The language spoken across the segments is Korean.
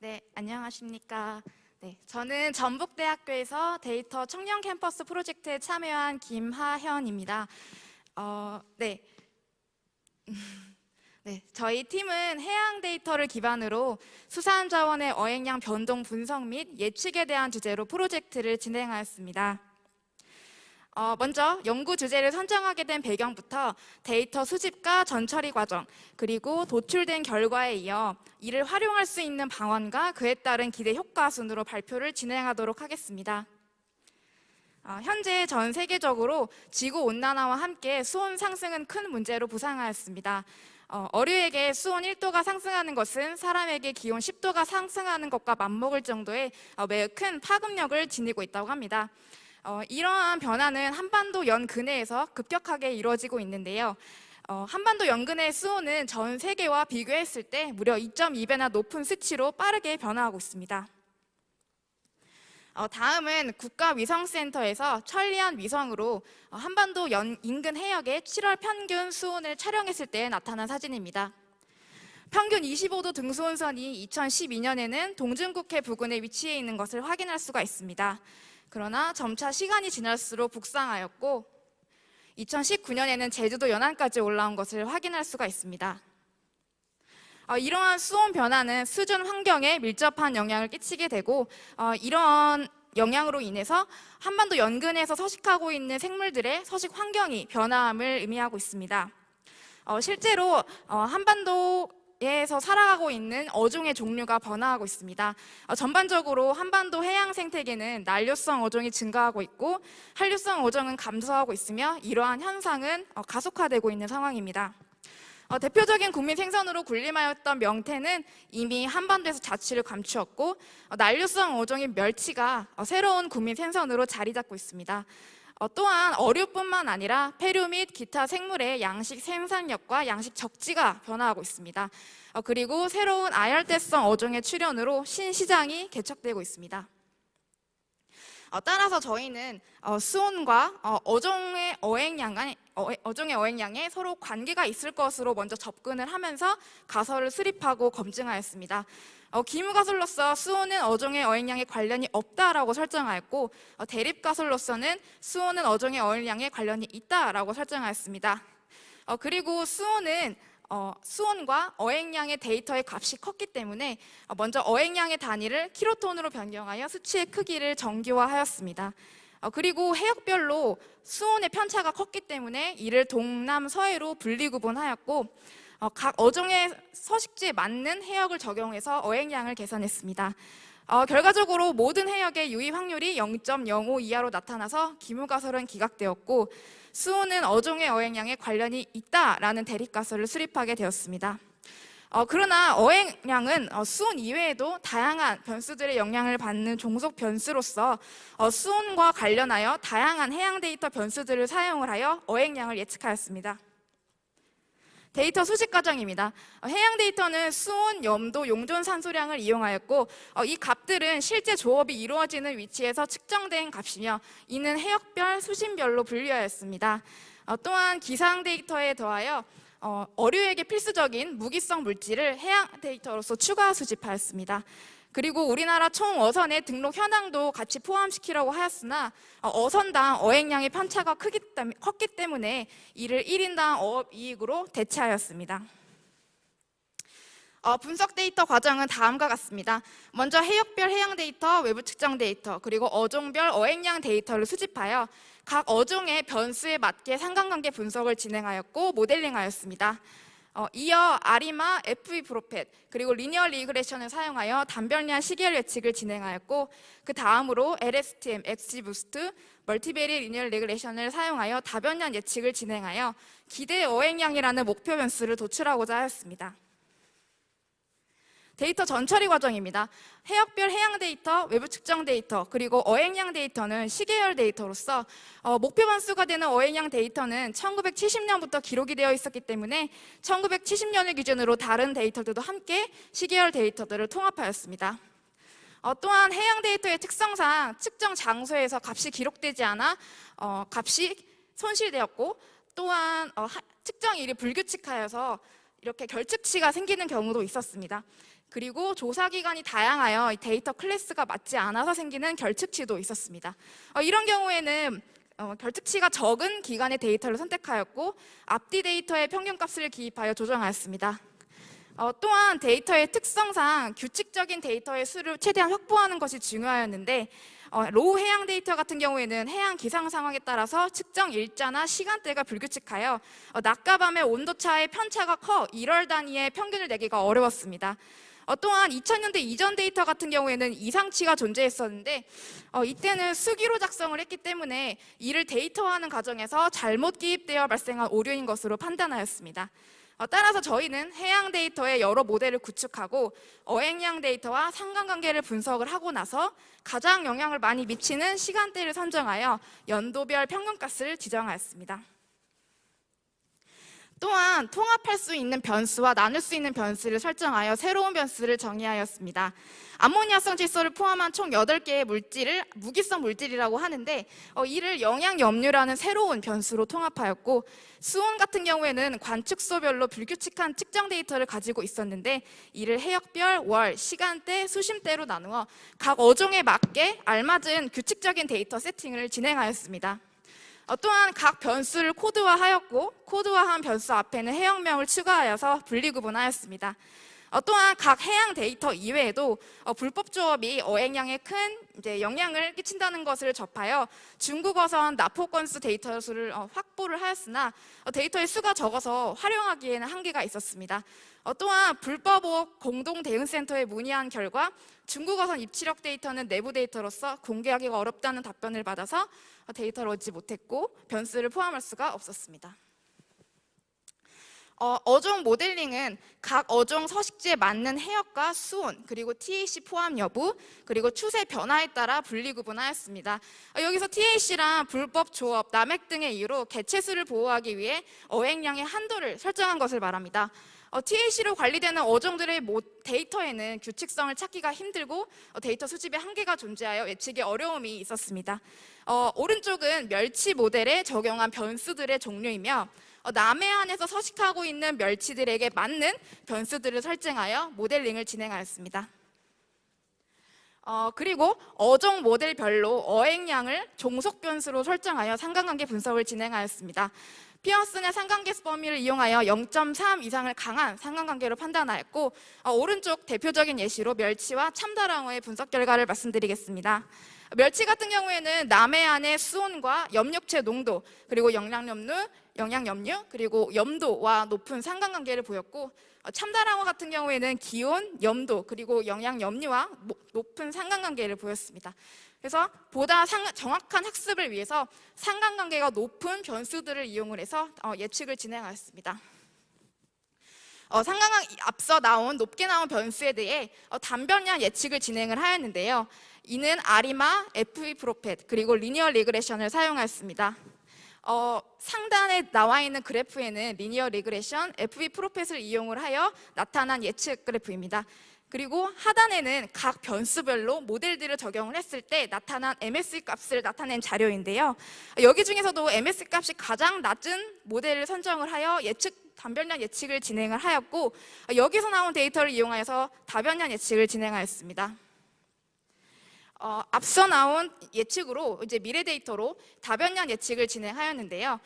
네, 안녕하십니까. 네, 저는 전북대학교에서 데이터 청년 캠퍼스 프로젝트에 참여한 김하현입니다. 네. 네, 저희 팀은 해양 데이터를 기반으로 수산자원의 어획량 변동 분석 및 예측에 대한 주제로 프로젝트를 진행하였습니다. 먼저 연구 주제를 선정하게 된 배경부터 데이터 수집과 전처리 과정, 그리고 도출된 결과에 이어 이를 활용할 수 있는 방안과 그에 따른 기대 효과 순으로 발표를 진행하도록 하겠습니다. 현재 전 세계적으로 지구온난화와 함께 수온 상승은 큰 문제로 부상하였습니다. 어류에게 수온 1도가 상승하는 것은 사람에게 기온 10도가 상승하는 것과 맞먹을 정도의 매우 큰 파급력을 지니고 있다고 합니다. 이러한 변화는 한반도 연근해에서 급격하게 이루어지고 있는데요. 한반도 연근해의 수온은 전 세계와 비교했을 때 무려 2.2배나 높은 수치로 빠르게 변화하고 있습니다. 다음은 국가위성센터에서 천리안 위성으로 한반도 인근 해역의 7월 평균 수온을 촬영했을 때 나타난 사진입니다. 평균 25도 등수온선이 2012년에는 동중국해 부근에 위치해 있는 것을 확인할 수가 있습니다. 그러나 점차 시간이 지날수록 북상하였고 2019년에는 제주도 연안까지 올라온 것을 확인할 수가 있습니다. 이러한 수온 변화는 수중 환경에 밀접한 영향을 끼치게 되고 이러한 영향으로 인해서 한반도 연근에서 서식하고 있는 생물들의 서식 환경이 변화함을 의미하고 있습니다. 실제로 한반도에서 살아가고 있는 어종의 종류가 변화하고 있습니다. 전반적으로 한반도 해양 생태계는 난류성 어종이 증가하고 있고 한류성 어종은 감소하고 있으며 이러한 현상은 가속화되고 있는 상황입니다. 대표적인 국민 생선으로 군림하였던 명태는 이미 한반도에서 자취를 감추었고 난류성 어종인 멸치가 새로운 국민 생선으로 자리 잡고 있습니다. 또한 어류뿐만 아니라 폐류 및 기타 생물의 양식 생산력과 양식 적지가 변화하고 있습니다. 그리고 새로운 아열대성 어종의 출현으로 신시장이 개척되고 있습니다. 따라서 저희는 수온과 어종의 어획량에 서로 관계가 있을 것으로 먼저 접근을 하면서 가설을 수립하고 검증하였습니다. 기무가설로서 수온은 어종의 어획량에 관련이 없다라고 설정하였고 대립가설로서는 수온은 어종의 어획량에 관련이 있다라고 설정하였습니다. 그리고 수온과 어획량의 데이터의 값이 컸기 때문에 먼저 어획량의 단위를 킬로톤으로 변경하여 수치의 크기를 정규화하였습니다. 그리고 해역별로 수온의 편차가 컸기 때문에 이를 동남서해로 분리구분하였고 각 어종의 서식지에 맞는 해역을 적용해서 어획량을 계산했습니다. 결과적으로 모든 해역의 유의 확률이 0.05 이하로 나타나서 기무가설은 기각되었고 수온은 어종의 어획량에 관련이 있다라는 대립가설을 수립하게 되었습니다. 그러나 어획량은 수온 이외에도 다양한 변수들의 영향을 받는 종속 변수로서 수온과 관련하여 다양한 해양 데이터 변수들을 사용을 하여 어획량을 예측하였습니다. 데이터 수집 과정입니다. 해양 데이터는 수온, 염도, 용존 산소량을 이용하였고 이 값들은 실제 조업이 이루어지는 위치에서 측정된 값이며 이는 해역별, 수심별로 분류하였습니다. 또한 기상 데이터에 더하여 어류에게 필수적인 무기성 물질을 해양 데이터로서 추가 수집하였습니다. 그리고 우리나라 총 어선의 등록 현황도 같이 포함시키려고 하였으나 어선당 어획량의 편차가 컸기 때문에 이를 1인당 어업이익으로 대체하였습니다. 분석 데이터 과정은 다음과 같습니다. 먼저 해역별 해양 데이터, 외부 측정 데이터, 그리고 어종별 어획량 데이터를 수집하여 각 어종의 변수에 맞게 상관관계 분석을 진행하였고 모델링하였습니다. 이어 아리마, FE 프로펫, 그리고 리니어 리그레션을 사용하여 단변량 시계열 예측을 진행하였고 그 다음으로 LSTM, XGBoost, 멀티베리 리니어 리그레션을 사용하여 다변량 예측을 진행하여 기대 어획량이라는 목표 변수를 도출하고자 하였습니다. 데이터 전처리 과정입니다. 해역별 해양 데이터, 외부 측정 데이터, 그리고 어획량 데이터는 시계열 데이터로서 목표 변수가 되는 어획량 데이터는 1970년부터 기록이 되어 있었기 때문에 1970년을 기준으로 다른 데이터들도 함께 시계열 데이터들을 통합하였습니다. 또한 해양 데이터의 특성상 측정 장소에서 값이 기록되지 않아 값이 손실되었고 또한 측정일이 불규칙하여서 이렇게 결측치가 생기는 경우도 있었습니다. 그리고 조사 기간이 다양하여 데이터 클래스가 맞지 않아서 생기는 결특치도 있었습니다. 이런 경우에는 결특치가 적은 기간의 데이터를 선택하였고 앞뒤 데이터의 평균값을 기입하여 조정하였습니다. 또한 데이터의 특성상 규칙적인 데이터의 수를 최대한 확보하는 것이 중요하였는데 로우 해양 데이터 같은 경우에는 해양 기상 상황에 따라서 측정 일자나 시간대가 불규칙하여 낮과 밤의 온도차의 편차가 커 1월 단위의 평균을 내기가 어려웠습니다. 또한 2000년대 이전 데이터 같은 경우에는 이상치가 존재했었는데 이때는 수기로 작성을 했기 때문에 이를 데이터화하는 과정에서 잘못 기입되어 발생한 오류인 것으로 판단하였습니다. 따라서 저희는 해양 데이터의 여러 모델을 구축하고 어획량 데이터와 상관관계를 분석을 하고 나서 가장 영향을 많이 미치는 시간대를 선정하여 연도별 평균값을 지정하였습니다. 또한 통합할 수 있는 변수와 나눌 수 있는 변수를 설정하여 새로운 변수를 정의하였습니다. 암모니아성 질소를 포함한 총 8개의 물질을 무기성 물질이라고 하는데 이를 영양염류라는 새로운 변수로 통합하였고, 수온 같은 경우에는 관측소별로 불규칙한 측정 데이터를 가지고 있었는데 이를 해역별, 월, 시간대, 수심대로 나누어 각 어종에 맞게 알맞은 규칙적인 데이터 세팅을 진행하였습니다. 또한 각 변수를 코드화하였고 코드화한 변수 앞에는 해역명을 추가하여서 분리구분하였습니다. 또한 각 해양 데이터 이외에도 불법 조업이 어획량에 큰 영향을 끼친다는 것을 접하여 중국어선 납포 건수 데이터 수를 확보를 하였으나 데이터의 수가 적어서 활용하기에는 한계가 있었습니다. 또한 불법보호 공동대응센터에 문의한 결과 중국어선 입출력 데이터는 내부 데이터로서 공개하기가 어렵다는 답변을 받아서 데이터를 얻지 못했고 변수를 포함할 수가 없었습니다. 어종 모델링은 각 어종 서식지에 맞는 해역과 수온, 그리고 TAC 포함 여부, 그리고 추세 변화에 따라 분리구분하였습니다. 여기서 TAC란 불법 조업, 남획 등의 이유로 개체수를 보호하기 위해 어획량의 한도를 설정한 것을 말합니다. TAC로 관리되는 어종들의 데이터에는 규칙성을 찾기가 힘들고 데이터 수집에 한계가 존재하여 예측에 어려움이 있었습니다. 오른쪽은 멸치 모델에 적용한 변수들의 종류이며 남해안에서 서식하고 있는 멸치들에게 맞는 변수들을 설정하여 모델링을 진행하였습니다. 그리고 어종 모델별로 어획량을 종속 변수로 설정하여 상관관계 분석을 진행하였습니다. 피어슨의 상관계 범위를 이용하여 0.3 이상을 강한 상관관계로 판단하였고, 오른쪽 대표적인 예시로 멸치와 참다랑어의 분석 결과를 말씀드리겠습니다. 멸치 같은 경우에는 남해안의 수온과 염력체 농도, 그리고 영양염류, 그리고 염도와 높은 상관관계를 보였고, 참다랑어 같은 경우에는 기온, 염도, 그리고 영양염류와 높은 상관관계를 보였습니다. 그래서 보다 정확한 학습을 위해서 상관관계가 높은 변수들을 이용을 해서 예측을 진행하였습니다. 앞서 높게 나온 변수에 대해 단변량 예측을 진행을 하였는데요. 이는 아리마, FV 프로펫, 그리고 리니어 리그레션을 사용하였습니다. 상단에 나와 있는 그래프에는 리니어 리그레션, FV 프로펫을 이용을 하여 나타난 예측 그래프입니다. 그리고 하단에는 각 변수별로 모델들을 적용을 했을 때 나타난 MSE 값을 나타낸 자료인데요. 여기 중에서도 MSE 값이 가장 낮은 모델을 선정을 하여 단변량 예측을 진행을 하였고, 여기서 나온 데이터를 이용해서 다변량 예측을 진행하였습니다. 앞서 나온 예측으로 이제 미래 데이터로 다변량 예측을 진행하였는데요.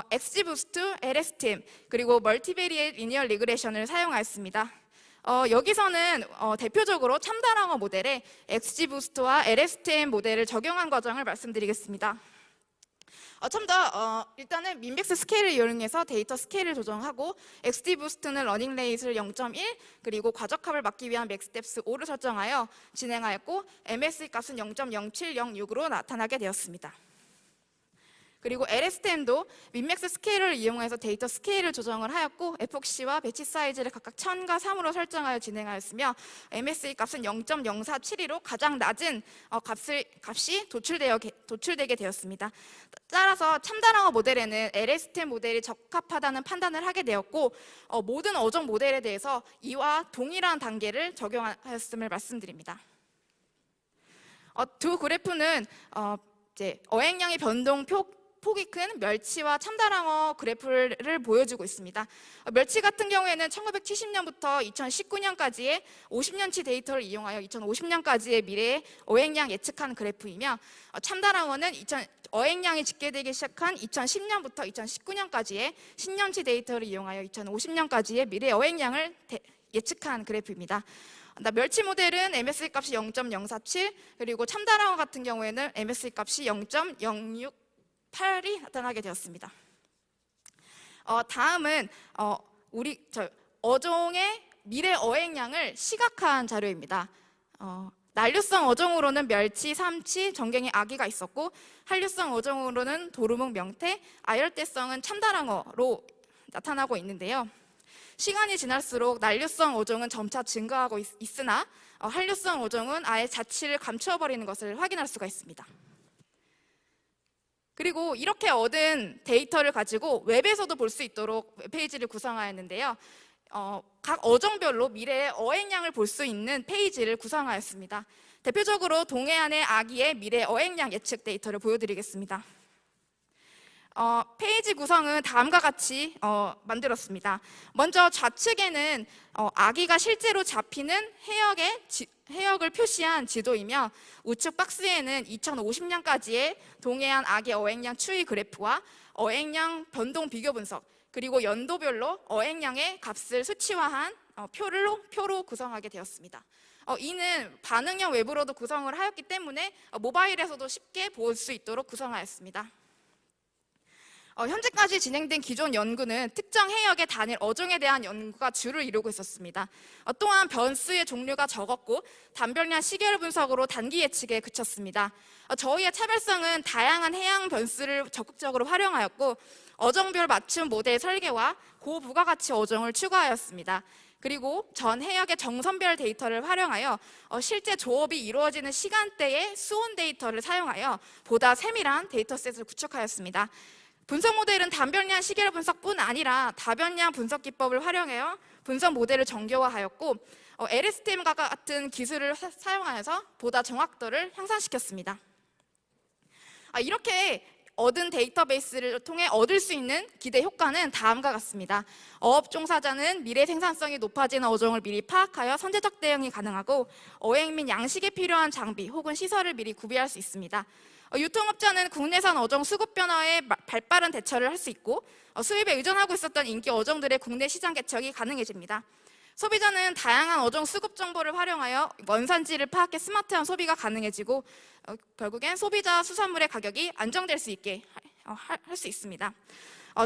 XGBoost, LSTM, 그리고 멀티베리에이트 리니어 리그레션을 사용하였습니다. 여기서는 대표적으로 참다랑어 모델에 XGBoost와 LSTM 모델을 적용한 과정을 말씀드리겠습니다. 일단은 민백스 스케일을 이용해서 데이터 스케일을 조정하고, XGBoost는 러닝 레이스를 0.1, 그리고 과적합을 막기 위한 맥스텝스 5를 설정하여 진행하였고, MSE 값은 0.0706으로 나타나게 되었습니다. 그리고 LSTM도 민맥스 스케일을 이용해서 데이터 스케일을 조정을 하였고, 에폭시와 배치 사이즈를 각각 1000과 3으로 설정하여 진행하였으며, MSE 값은 0.0472로 가장 낮은 값이 도출되게 되었습니다. 따라서 참다랑어 모델에는 LSTM 모델이 적합하다는 판단을 하게 되었고, 모든 어종 모델에 대해서 이와 동일한 단계를 적용하였음을 말씀드립니다. 두 그래프는 어획량의 변동 폭이 큰 멸치와 참다랑어 그래프를 보여주고 있습니다. 멸치 같은 경우에는 1970년부터 2019년까지의 50년치 데이터를 이용하여 2050년까지의 미래의 어획량 예측한 그래프이며, 참다랑어는 어획량이 집계되기 시작한 2010년부터 2019년까지의 10년치 데이터를 이용하여 2050년까지의 미래 어획량을 예측한 그래프입니다. 멸치 모델은 MSE 값이 0.047, 그리고 참다랑어 같은 경우에는 MSE 값이 0.068이 나타나게 되었습니다. 다음은 어종의 미래 어획량을 시각화한 자료입니다. 난류성 어종으로는 멸치, 삼치, 전갱이 아기가 있었고, 한류성 어종으로는 도루묵, 명태, 아열대성은 참다랑어로 나타나고 있는데요. 시간이 지날수록 난류성 어종은 점차 증가하고 있으나 한류성 어종은 아예 자취를 감추어버리는 것을 확인할 수가 있습니다. 그리고 이렇게 얻은 데이터를 가지고 웹에서도 볼 수 있도록 웹페이지를 구성하였는데요. 각 어종별로 미래의 어획량을 볼 수 있는 페이지를 구성하였습니다. 대표적으로 동해안의 아기의 미래 어획량 예측 데이터를 보여드리겠습니다. 페이지 구성은 다음과 같이 만들었습니다. 먼저 좌측에는 아기가 실제로 잡히는 해역을 표시한 지도이며, 우측 박스에는 2050년까지의 동해안 아기 어획량 추이 그래프와 어획량 변동 비교 분석, 그리고 연도별로 어획량의 값을 수치화한 표로 구성하게 되었습니다. 이는 반응형 웹으로도 구성을 하였기 때문에 모바일에서도 쉽게 볼 수 있도록 구성하였습니다. 현재까지 진행된 기존 연구는 특정 해역의 단일 어종에 대한 연구가 주를 이루고 있었습니다. 또한 변수의 종류가 적었고 단별량 시계열 분석으로 단기 예측에 그쳤습니다. 저희의 차별성은 다양한 해양 변수를 적극적으로 활용하였고, 어종별 맞춤 모델 설계와 고부가가치 어종을 추가하였습니다. 그리고 전 해역의 정선별 데이터를 활용하여 실제 조업이 이루어지는 시간대의 수온 데이터를 사용하여 보다 세밀한 데이터셋을 구축하였습니다. 분석 모델은 단변량 시계열 분석뿐 아니라 다변량 분석 기법을 활용하여 분석 모델을 정교화하였고, LSTM과 같은 기술을 사용하여서 보다 정확도를 향상시켰습니다. 이렇게 얻은 데이터베이스를 통해 얻을 수 있는 기대 효과는 다음과 같습니다. 어업 종사자는 미래 생산성이 높아지는 어종을 미리 파악하여 선제적 대응이 가능하고, 어획 및 양식에 필요한 장비 혹은 시설을 미리 구비할 수 있습니다. 유통업자는 국내산 어종 수급 변화에 발빠른 대처를 할 수 있고, 수입에 의존하고 있었던 인기 어종들의 국내 시장 개척이 가능해집니다. 소비자는 다양한 어종 수급 정보를 활용하여 원산지를 파악해 스마트한 소비가 가능해지고, 결국엔 소비자 수산물의 가격이 안정될 수 있게 할 수 있습니다.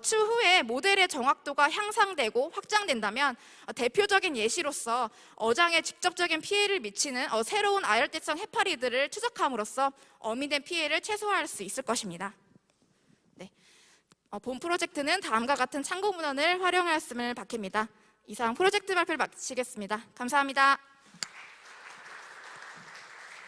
추후에 모델의 정확도가 향상되고 확장된다면 대표적인 예시로서 어장에 직접적인 피해를 미치는 새로운 아열대성 해파리들을 추적함으로써 어민된 피해를 최소화할 수 있을 것입니다. 네. 본 프로젝트는 다음과 같은 참고 문헌을 활용하였음을 밝힙니다. 이상 프로젝트 발표를 마치겠습니다. 감사합니다.